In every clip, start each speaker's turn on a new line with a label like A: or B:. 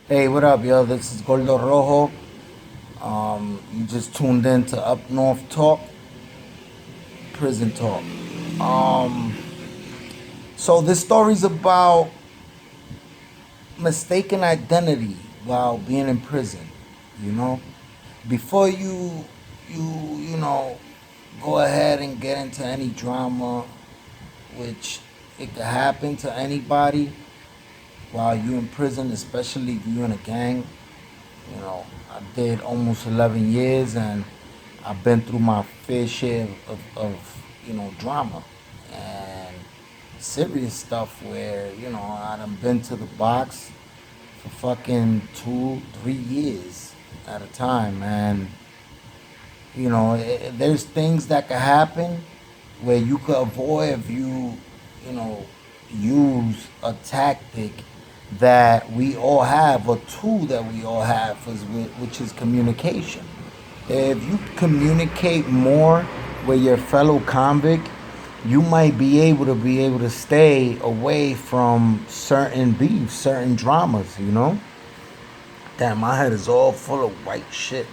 A: Hey, what up, yo? This is Gordo Rojo. You just tuned in to Up North Talk, Prison Talk. Um, so this story's about mistaken identity while being in prison. You know, before you you know go ahead and get into any drama, which it could happen to anybody while you in prison, especially if you in a gang. I did almost 11 years and I've been through my fair share of drama and serious stuff where, I done been to the box for fucking 2, 3 years at a time. And, there's things that could happen where you could avoid if you know, use a tactic that we all have, a tool that we all have, which is communication. If you communicate more with your fellow convict, you might be able to stay away from certain beefs, certain dramas. Damn, my head is all full of white shit.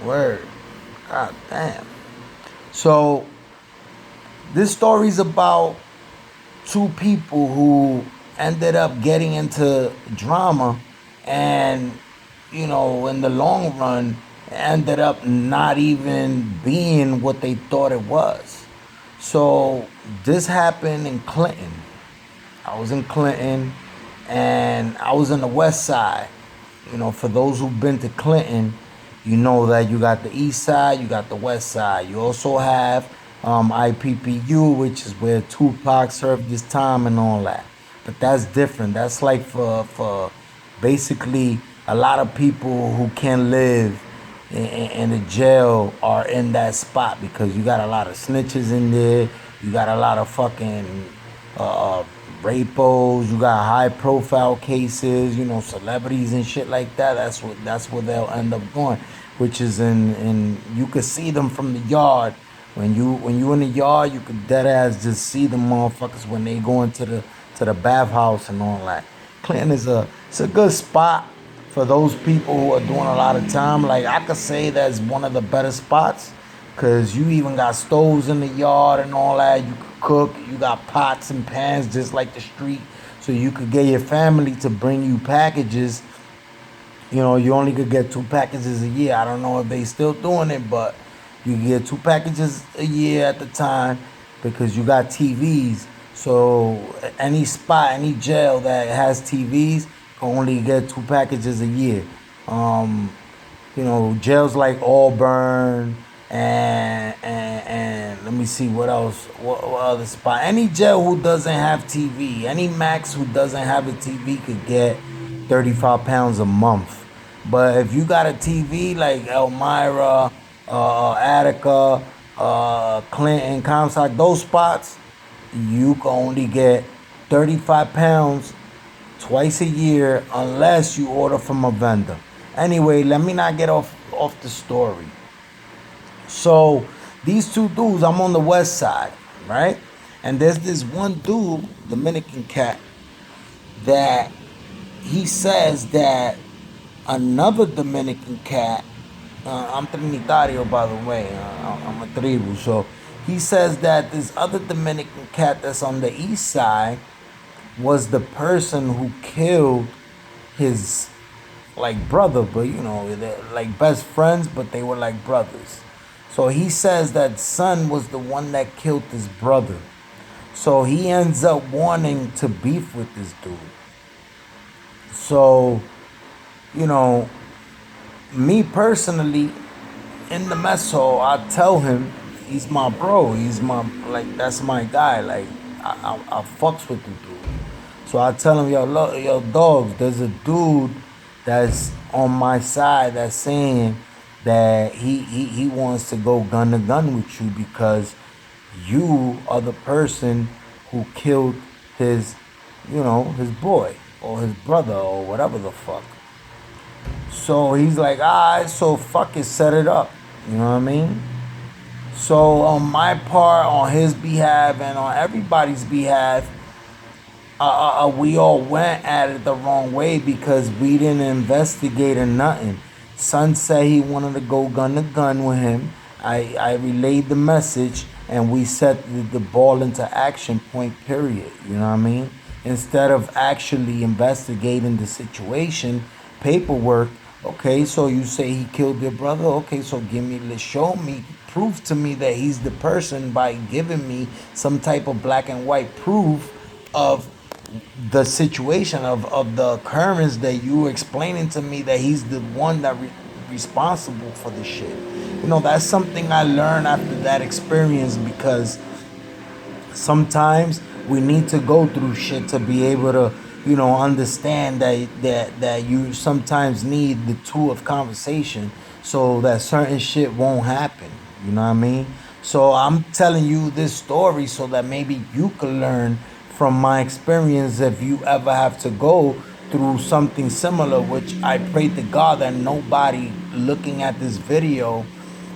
A: Word, god damn. So this story's about two people who ended up getting into drama and in the long run ended up not even being what they thought it was. So this happened in Clinton. I was in Clinton and I was in the west side. For those who've been to Clinton, you know that you got the east side, you got the west side. You also have IPPU, which is where Tupac served his time and all that. But that's different. That's like for basically a lot of people who can live in the jail are in that spot because you got a lot of snitches in there. You got a lot of fucking uh, rapos. You got high profile cases. Celebrities and shit like that. That's where they'll end up going, which is in you could see them from the yard. When you in the yard, you could dead ass just see the motherfuckers when they go into the bathhouse and all that. Clinton it's a good spot for those people who are doing a lot of time. Like I could say that's one of the better spots, cause you even got stoves in the yard and all that. You could cook. You got pots and pans just like the street, so you could get your family to bring you packages. You only could get two packages a year. I don't know if they still doing it, but you get two packages a year at the time because you got TVs. So any spot, any jail that has TVs can only get two packages a year. Um, Jails like Auburn and let me see what else. What other spot? Any jail who doesn't have TV, any max who doesn't have a TV could get 35 pounds a month. But if you got a TV like Elmira, Attica, Clinton, Comstock, those spots, you can only get 35 pounds twice a year unless you order from a vendor. Anyway, let me not get off the story. So these two dudes, I'm on the west side, right? And there's this one dude, Dominican cat, that he says that another Dominican cat, I'm Trinitario by the way, I'm a tribu, so he says that this other Dominican cat that's on the east side was the person who killed his like brother, but they're like best friends, but they were like brothers. So he says that son was the one that killed his brother. So he ends up wanting to beef with this dude. So, you know, me personally, in the mess hall, I tell him he's my bro. He's my like that's my guy. Like I fucks with the dude. So I tell him, yo, dogs. There's a dude that's on my side that's saying that he wants to go gun to gun with you because you are the person who killed his, his boy or his brother or whatever the fuck. So he's like, alright, so fuck it, set it up. You know what I mean? So on my part, on his behalf, and on everybody's behalf, we all went at it the wrong way because we didn't investigate or nothing. Son said he wanted to go gun to gun with him. I relayed the message and we set the ball into action, point period. You know what I mean? Instead of actually investigating the situation, paperwork. Okay, so you say he killed your brother. Okay, so show me, prove to me that he's the person by giving me some type of black and white proof of the situation of the occurrence that you were explaining to me that he's the one that responsible for the shit. You know, that's something I learned after that experience because sometimes we need to go through shit to be able to, you know, understand that you sometimes need the tool of conversation so that certain shit won't happen. You know what I mean? So I'm telling you this story so that maybe you can learn from my experience if you ever have to go through something similar, which I pray to God that nobody looking at this video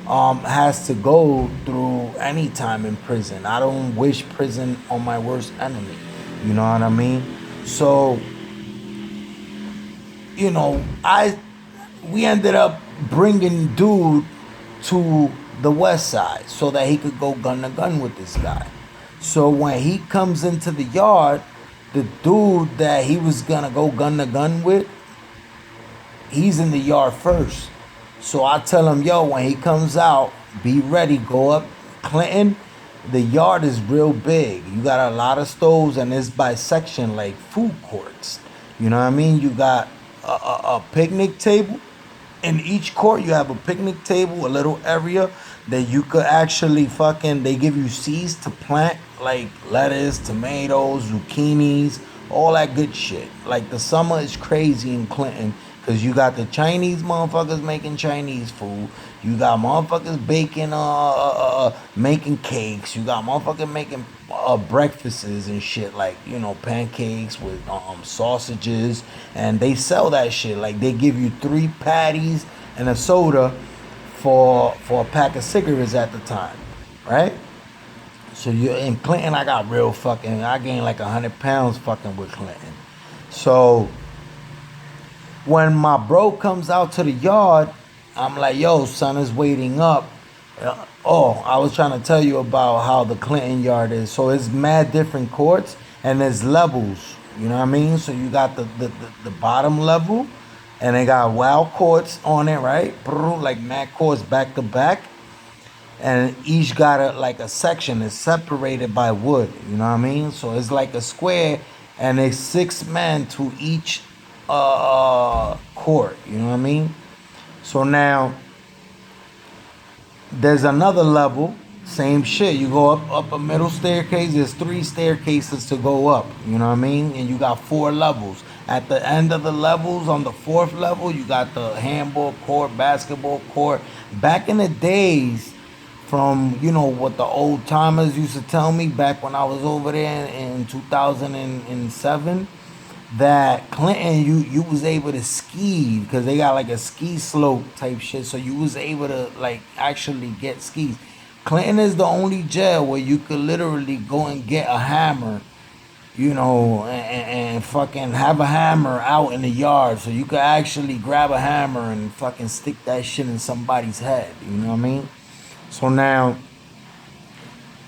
A: has to go through any time in prison. I don't wish prison on my worst enemy. You know what I mean? So, you know, we ended up bringing dude to the west side so that he could go gun to gun with this guy. So when he comes into the yard, the dude that he was gonna go gun to gun with, he's in the yard first. So I tell him, yo, when he comes out, be ready, go up Clinton. The yard is real big. You got a lot of stoves and it's by section like food courts. You know what I mean? You got a picnic table. In each court, you have a picnic table, a little area that you could actually they give you seeds to plant like lettuce, tomatoes, zucchinis, all that good shit. Like the summer is crazy in Clinton because you got the Chinese motherfuckers making Chinese food. You got motherfuckers baking, making cakes. You got motherfuckers making breakfasts and shit like, you know, pancakes with sausages. And they sell that shit. Like they give you 3 patties and a soda for a pack of cigarettes at the time, right? So you in Clinton, I gained like 100 pounds fucking with Clinton. So when my bro comes out to the yard, I'm like, yo, son is waiting up. Oh, I was trying to tell you about how the Clinton yard is. So it's mad different courts and there's levels. You know what I mean? So you got the bottom level and they got wild courts on it, right? Like mad courts back to back. And each got a section. It's separated by wood. You know what I mean? So it's like a square and it's 6 men to each court. You know what I mean? So now there's another level, same shit. You go up a middle staircase. There's 3 staircases to go up. You know what I mean? And you got 4 levels. At the end of the levels, on the 4th level, you got the handball court, basketball court. Back in the days, from, you know, what the old timers used to tell me back when I was over there in 2007, that Clinton, you was able to ski because they got like a ski slope type shit, so you was able to like actually get skis. Clinton is the only jail where you could literally go and get a hammer, you know, and fucking have a hammer out in the yard, so you could actually grab a hammer and fucking stick that shit in somebody's head. You know what I mean? So now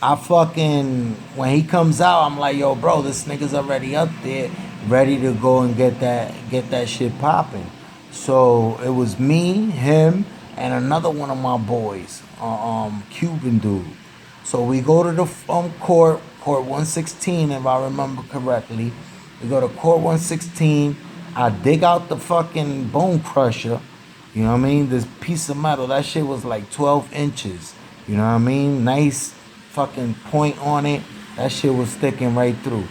A: when he comes out, I'm like, yo, bro, this nigga's already up there, ready to go and get that shit popping. So it was me, him, and another one of my boys, Cuban dude. So we go to the court 116, if I remember correctly. We go to court 116. I dig out the fucking Bonecrusher. You know what I mean? This piece of metal, that shit was like 12 inches. You know what I mean? Nice fucking point on it. That shit was sticking right through.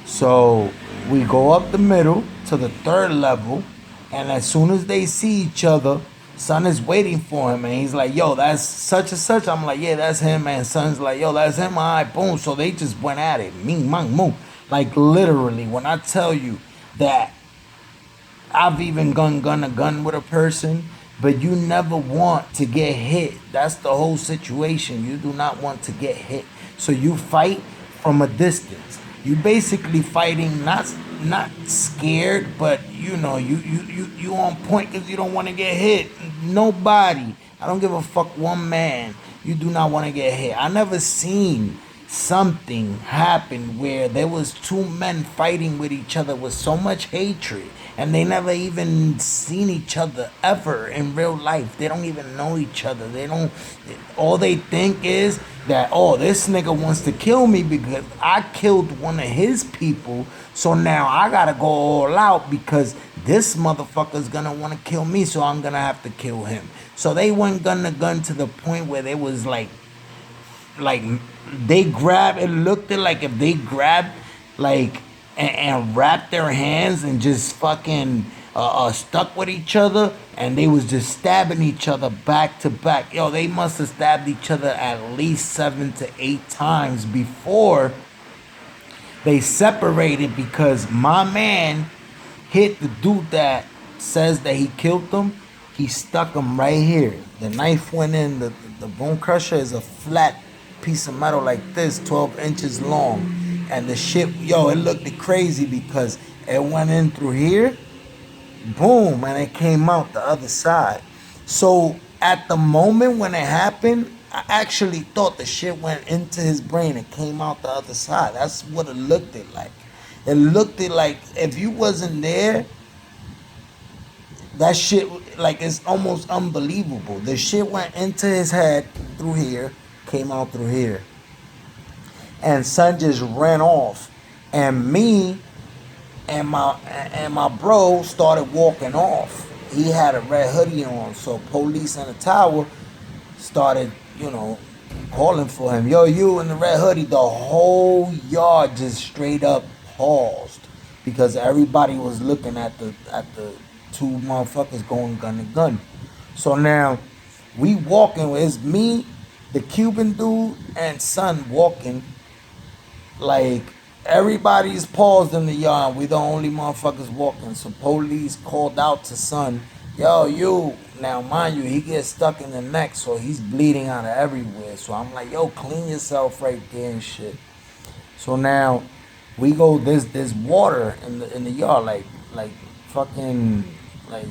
A: So we go up the middle to the 3rd level, and as soon as they see each other, son is waiting for him, and he's like, yo, that's such and such. I'm like, yeah, that's him, and son's like, yo, that's him. All right, boom. So they just went at it. Ming, mang, moo. Like literally, when I tell you that I've even gun to gun with a person, but you never want to get hit. That's the whole situation. You do not want to get hit. So you fight from a distance. You basically fighting not scared, but you on point because you don't want to get hit. Nobody. I don't give a fuck one man. You do not want to get hit. I never seen something happen where there was two men fighting with each other with so much hatred and they never even seen each other ever in real life. They don't even know each other. They don't. All they think is that, oh, this nigga wants to kill me because I killed one of his people, so now I gotta go all out because this motherfucker's gonna want to kill me, so I'm gonna have to kill him. So they went gun to gun to the point where they was like they grab, it looked like if they grabbed like and wrapped their hands and just fucking stuck with each other, and they was just stabbing each other back to back. Yo, they must have stabbed each other at least 7 to 8 times before they separated, because my man hit the dude that says that he killed them. He stuck him right here. The knife went in. The bone crusher is a flat piece of metal like this, 12 inches long. And the shit, yo, it looked crazy because it went in through here, boom, and it came out the other side. So at the moment when it happened, I actually thought the shit went into his brain and came out the other side. That's what it looked like. It looked like if you wasn't there, that shit, like, it's almost unbelievable. The shit went into his head through here, came out through here. And son just ran off. And me and my bro started walking off. He had a red hoodie on, so police in the tower started, calling for him. Yo, you in the red hoodie. The whole yard just straight up paused because everybody was looking at the two motherfuckers going gun to gun. So now we walking. It's me, the Cuban dude, and son walking. Like, everybody's paused in the yard. We the only motherfuckers walking. So police called out to son, yo, you. Now, mind you, he gets stuck in the neck, so he's bleeding out of everywhere. So I'm like, yo, clean yourself right there and shit. So now we go. There's water in the yard, like fucking like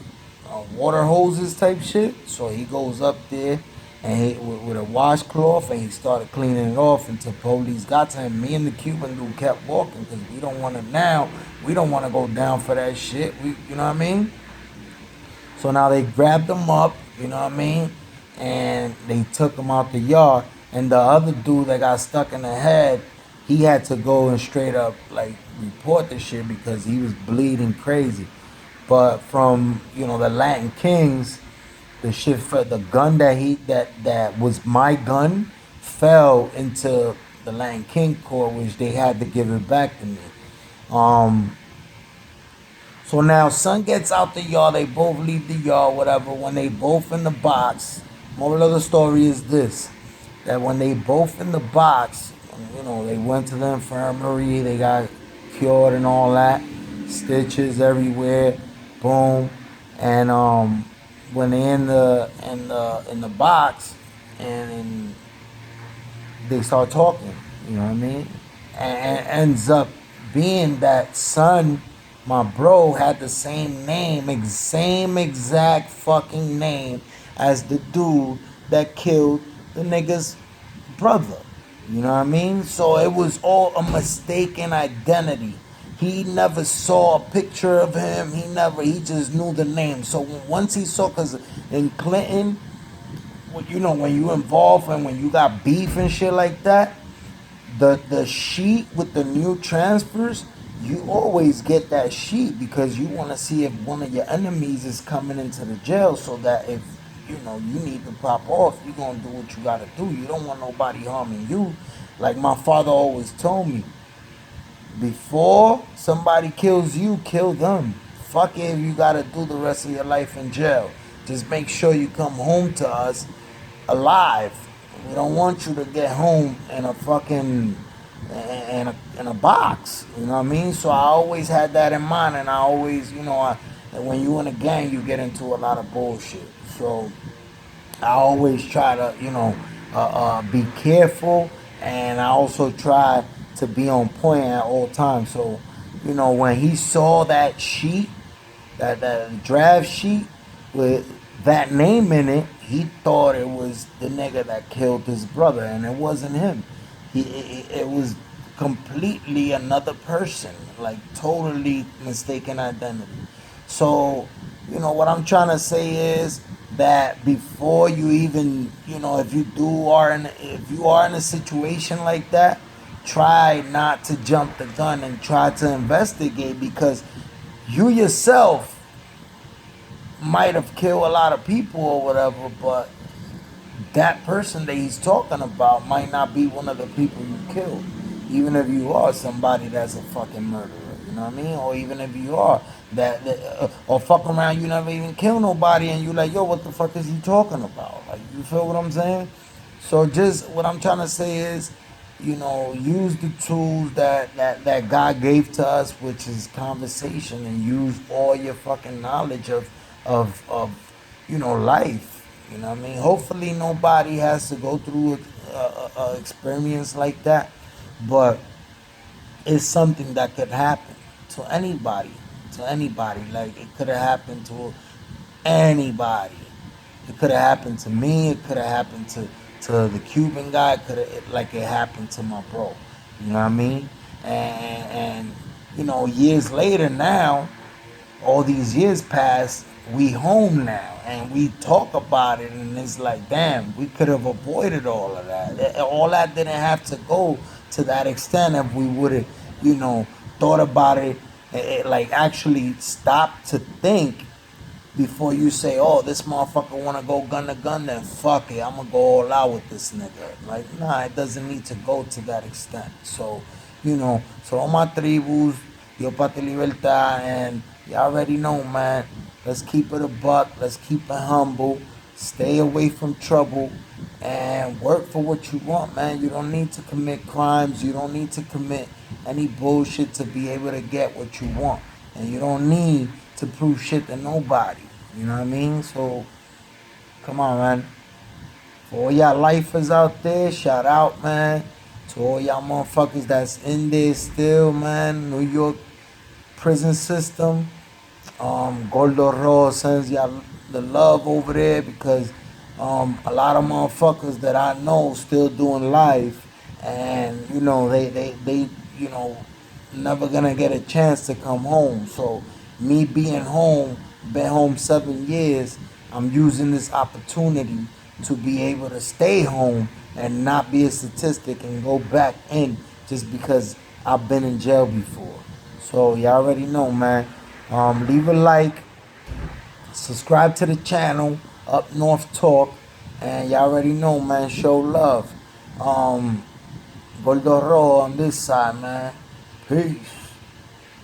A: water hoses type shit. So he goes up there and with a washcloth, and he started cleaning it off until police got to him. Me and the Cuban dude kept walking because we don't want to go down for that shit. You know what I mean? So now they grabbed him up, you know what I mean, and they took him out the yard. And the other dude that got stuck in the head, he had to go and straight up like report the shit because he was bleeding crazy. But from the Latin Kings, the shit for the gun that was my gun fell into the Latin King court, which they had to give it back to me. So now son gets out the yard, they both leave the yard, whatever. When they both in the box, moral of the story is this: that when they both in the box, they went to the infirmary, they got cured and all that, stitches everywhere, boom, and when they in the box and they start talking, you know what I mean? And ends up being that son, my bro, had the same name, same exact fucking name as the dude that killed the nigga's brother. You know what I mean? So it was all a mistaken identity. He never saw a picture of him. He just knew the name. So once he saw, because in Clinton, when you involved and when you got beef and shit like that, the sheet with the new transfers, you always get that sheet because you want to see if one of your enemies is coming into the jail, so that if you need to pop off, you're going to do what you got to do. You don't want nobody harming you. Like my father always told me, before somebody kills you, kill them. Fuck it if you got to do the rest of your life in jail. Just make sure you come home to us alive. We don't want you to get home in a fucking in a box. You know what I mean? So I always had that in mind, and I always, when you in a gang, you get into a lot of bullshit. So I always try to, be careful, and I also try to be on point at all times. So, when he saw that sheet, that draft sheet with that name in it, he thought it was the nigga that killed his brother, and it wasn't him. It was completely another person, like totally mistaken identity. So, what I'm trying to say is that before you even, if you are in a situation like that, try not to jump the gun and try to investigate, because you yourself might have killed a lot of people or whatever, but that person that he's talking about might not be one of the people you killed. Even if you are somebody that's a fucking murderer, you know what I mean? Or even if you are or fuck around, you never even kill nobody, and you like, yo, what the fuck is he talking about? Like, you feel what I'm saying? So just what I'm trying to say is, use the tools that God gave to us, which is conversation, and use all your fucking knowledge of life. You know what I mean? Hopefully nobody has to go through a experience like that, but it's something that could happen to anybody. To anybody. Like, it could have happened to anybody. It could have happened to me. It could have happened to the Cuban guy. It happened to my bro. You know what I mean? And years later now, all these years pass, we home now, and we talk about it, and it's like, damn, we could have avoided all of that. All that didn't have to go to that extent if we would have, thought about it, like actually stopped to think before you say, "Oh, this motherfucker want to go gun to gun," then fuck it, I'm gonna go all out with this nigga. Like, nah, it doesn't need to go to that extent. So, my tribus, yo pati libertad, and you already know, man. Let's keep it a buck. Let's keep it humble. Stay away from trouble, and work for what you want, man. You don't need to commit crimes. You don't need to commit any bullshit to be able to get what you want, and you don't need to prove shit to nobody. You know what I mean? So, come on, man. For all y'all lifers out there, shout out, man. To all y'all motherfuckers that's in there still, man. New York prison system. Gordo Roll sends y'all the love over there, because a lot of motherfuckers that I know still doing life, and they never gonna get a chance to come home. So me being home, been home 7 years, I'm using this opportunity to be able to stay home and not be a statistic and go back in just because I've been in jail before. So y'all already know, man. Leave a like, subscribe to the channel, Up North Talk, and y'all already know, man. Show love. Gordo Roll on this side, man. Peace.